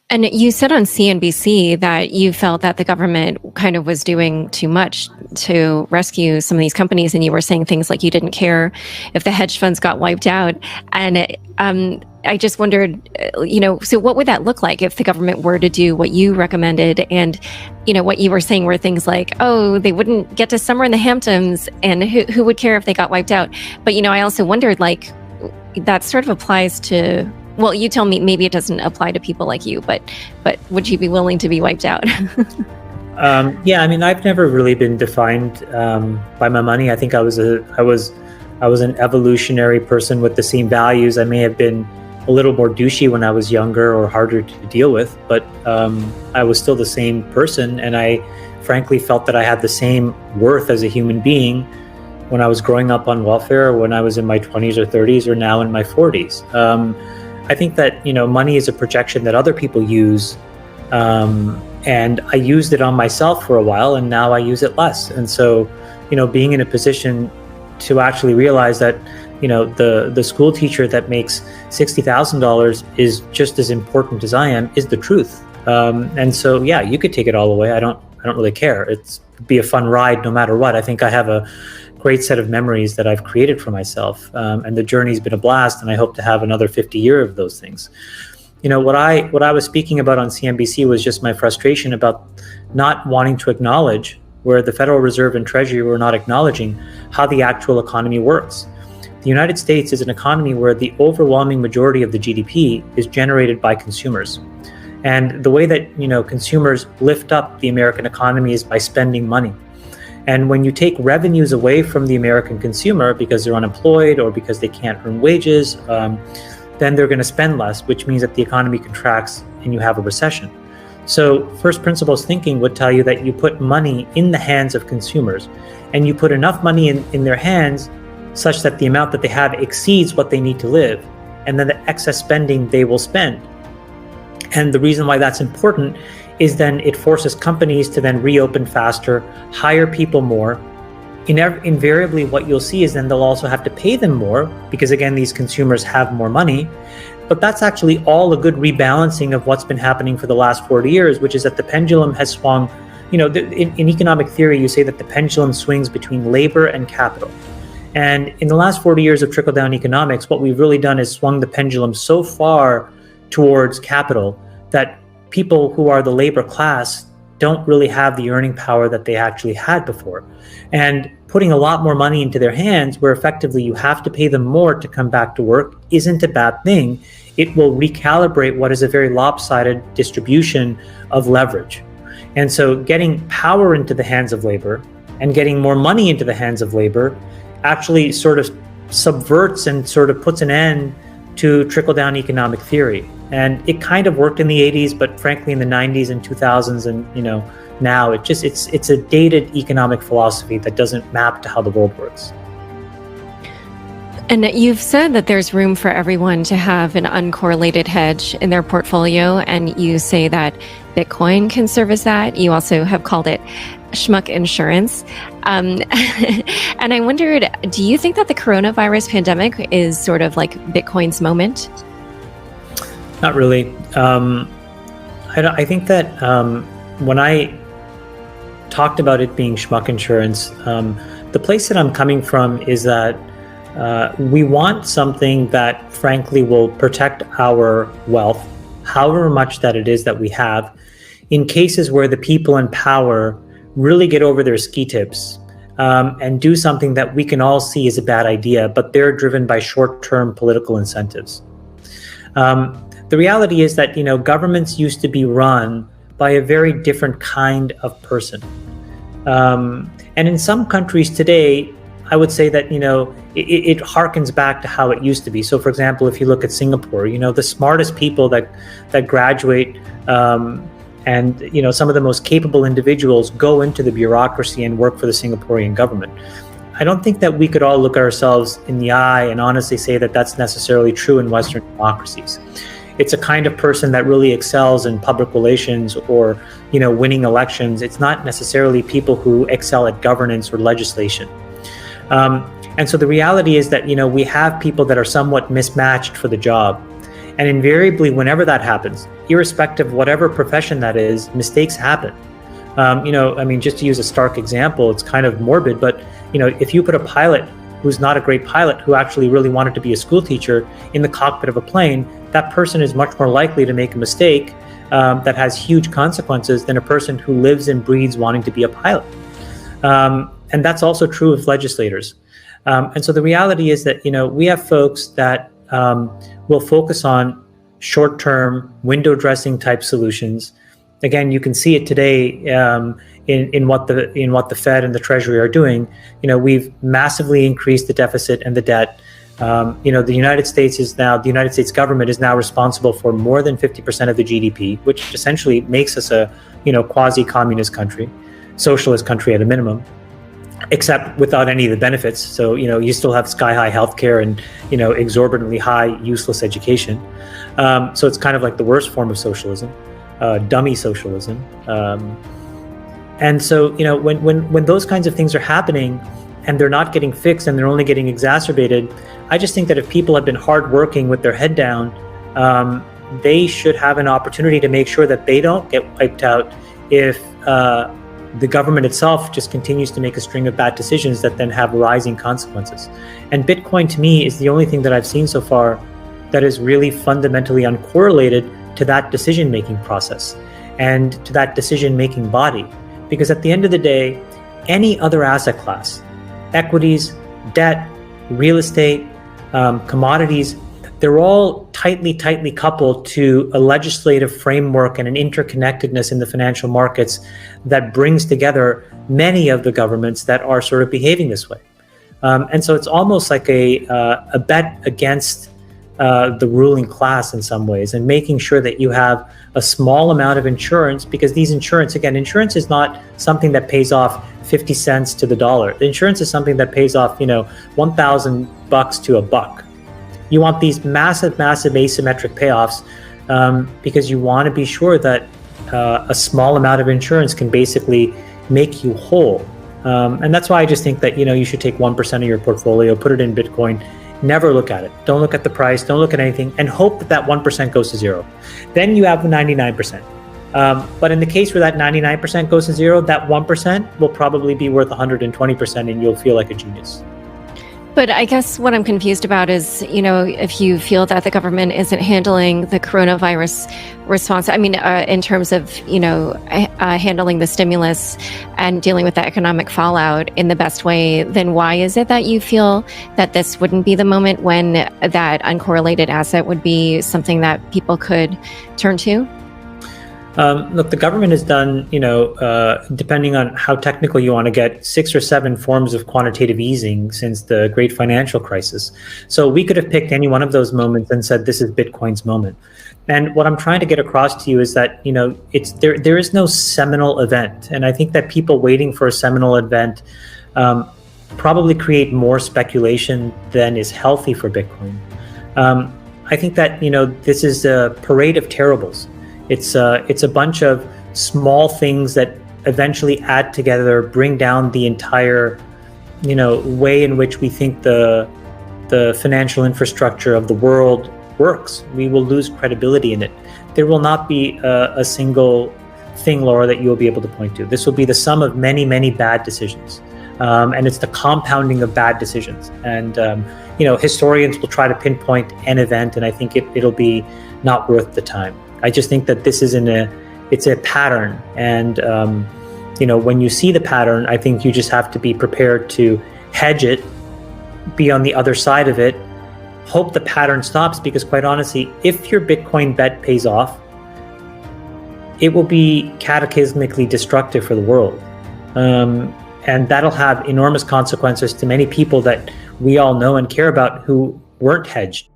And you said on CNBC that you felt that the government kind of was doing too much to rescue some of these companies, and you were saying things like you didn't care if the hedge funds got wiped out. And I just wondered, so what would that look like if the government were to do what you recommended? And, what you were saying were things like, oh, they wouldn't get to summer in the Hamptons, and who would care if they got wiped out? But, I also wondered, like, that sort of applies to... Well, you tell me, maybe it doesn't apply to people like you, but would you be willing to be wiped out? Yeah, I mean, I've never really been defined by my money. I think I was an evolutionary person with the same values. I may have been a little more douchey when I was younger or harder to deal with, but I was still the same person, and I frankly felt that I had the same worth as a human being when I was growing up on welfare, or when I was in my 20s or 30s, or now in my 40s. I think that, money is a projection that other people use. And I used it on myself for a while, and now I use it less. And so, being in a position to actually realize that, the school teacher that makes $60,000 is just as important as I am is the truth. And so, yeah, you could take it all away. I don't really care. It'd be a fun ride no matter what. I think I have a great set of memories that I've created for myself. And the journey's been a blast, and I hope to have another 50 years of those things. What I was speaking about on CNBC was just my frustration about not wanting to acknowledge, where the Federal Reserve and Treasury were not acknowledging how the actual economy works. The United States is an economy where the overwhelming majority of the GDP is generated by consumers. And the way that, consumers lift up the American economy is by spending money. And when you take revenues away from the American consumer because they're unemployed or because they can't earn wages, then they're going to spend less, which means that the economy contracts and you have a recession. So first principles thinking would tell you that you put money in the hands of consumers, and you put enough money in their hands such that the amount that they have exceeds what they need to live, and then the excess spending they will spend. And the reason why that's important is then it forces companies to then reopen faster, hire people more. Invariably, what you'll see is then they'll also have to pay them more because, again, these consumers have more money. But that's actually all a good rebalancing of what's been happening for the last 40 years, which is that the pendulum has swung. In economic theory, you say that the pendulum swings between labor and capital. And in the last 40 years of trickle-down economics, what we've really done is swung the pendulum so far towards capital that people who are the labor class don't really have the earning power that they actually had before. And putting a lot more money into their hands, where effectively you have to pay them more to come back to work, isn't a bad thing. It will recalibrate what is a very lopsided distribution of leverage. And so getting power into the hands of labor and getting more money into the hands of labor actually sort of subverts and sort of puts an end to trickle-down economic theory. And it kind of worked in the 80s, but frankly in the 90s and 2000s and now it's a dated economic philosophy that doesn't map to how the world works. And you've said that there's room for everyone to have an uncorrelated hedge in their portfolio, and you say that Bitcoin can serve as that. You also have called it schmuck insurance. And I wondered, do you think that the coronavirus pandemic is sort of like Bitcoin's moment? Not really. I think that when I talked about it being schmuck insurance, the place that I'm coming from is that we want something that frankly will protect our wealth, however much that it is that we have, in cases where the people in power really get over their ski tips and do something that we can all see is a bad idea, but they're driven by short-term political incentives. The reality is that, governments used to be run by a very different kind of person. And in some countries today, I would say that, it harkens back to how it used to be. So, for example, if you look at Singapore, the smartest people that graduate and, some of the most capable individuals go into the bureaucracy and work for the Singaporean government. I don't think that we could all look ourselves in the eye and honestly say that that's necessarily true in Western democracies. It's a kind of person that really excels in public relations or, winning elections. It's not necessarily people who excel at governance or legislation. And so the reality is that, we have people that are somewhat mismatched for the job. And invariably, whenever that happens, irrespective of whatever profession that is, mistakes happen. Just to use a stark example, it's kind of morbid, but if you put a pilot who's not a great pilot, who actually really wanted to be a school teacher, in the cockpit of a plane, that person is much more likely to make a mistake that has huge consequences than a person who lives and breathes wanting to be a pilot. And that's also true of legislators. And so the reality is that, we have folks that will focus on short-term window dressing type solutions. Again, you can see it today in what the Fed and the Treasury are doing. We've massively increased the deficit and the debt. The United States government is now responsible for more than 50% of the GDP, which essentially makes us a quasi-communist country, socialist country at a minimum, except without any of the benefits. So you still have sky-high healthcare and exorbitantly high useless education. So it's kind of like the worst form of socialism. Dummy socialism. And so, when those kinds of things are happening and they're not getting fixed and they're only getting exacerbated, I just think that if people have been hardworking with their head down, they should have an opportunity to make sure that they don't get wiped out if the government itself just continues to make a string of bad decisions that then have rising consequences. And Bitcoin, to me, is the only thing that I've seen so far that is really fundamentally uncorrelated to that decision-making process and to that decision-making body. Because at the end of the day, any other asset class, equities, debt, real estate, commodities, they're all tightly coupled to a legislative framework and an interconnectedness in the financial markets that brings together many of the governments that are sort of behaving this way. And so it's almost like a bet against the ruling class in some ways, and making sure that you have a small amount of insurance, because insurance is not something that pays off 50 cents to the dollar. The insurance is something that pays off, $1,000 to $1. You want these massive asymmetric payoffs because you want to be sure that a small amount of insurance can basically make you whole. And that's why I just think that, you should take 1% of your portfolio, put it in Bitcoin. Never look at it. Don't look at the price. Don't look at anything, and hope that 1% goes to zero. Then you have the 99%. But in the case where that 99% goes to zero, that 1% will probably be worth 120%, and you'll feel like a genius. But I guess what I'm confused about is, if you feel that the government isn't handling the coronavirus response, in terms of, handling the stimulus and dealing with the economic fallout in the best way, then why is it that you feel that this wouldn't be the moment when that uncorrelated asset would be something that people could turn to? Look, the government has done, depending on how technical you want to get, 6 or 7 forms of quantitative easing since the great financial crisis. So we could have picked any one of those moments and said, this is Bitcoin's moment. And what I'm trying to get across to you is that, there is no seminal event. And I think that people waiting for a seminal event probably create more speculation than is healthy for Bitcoin. I think that, this is a parade of terribles. It's a bunch of small things that eventually add together, bring down the entire, way in which we think the financial infrastructure of the world works. We will lose credibility in it. There will not be a single thing, Laura, that you'll be able to point to. This will be the sum of many, many bad decisions. And it's the compounding of bad decisions. And, historians will try to pinpoint an event, and I think it'll be not worth the time. I just think that this is it's a pattern. And, when you see the pattern, I think you just have to be prepared to hedge it, be on the other side of it, hope the pattern stops, because quite honestly, if your Bitcoin bet pays off, it will be cataclysmically destructive for the world. And that'll have enormous consequences to many people that we all know and care about who weren't hedged.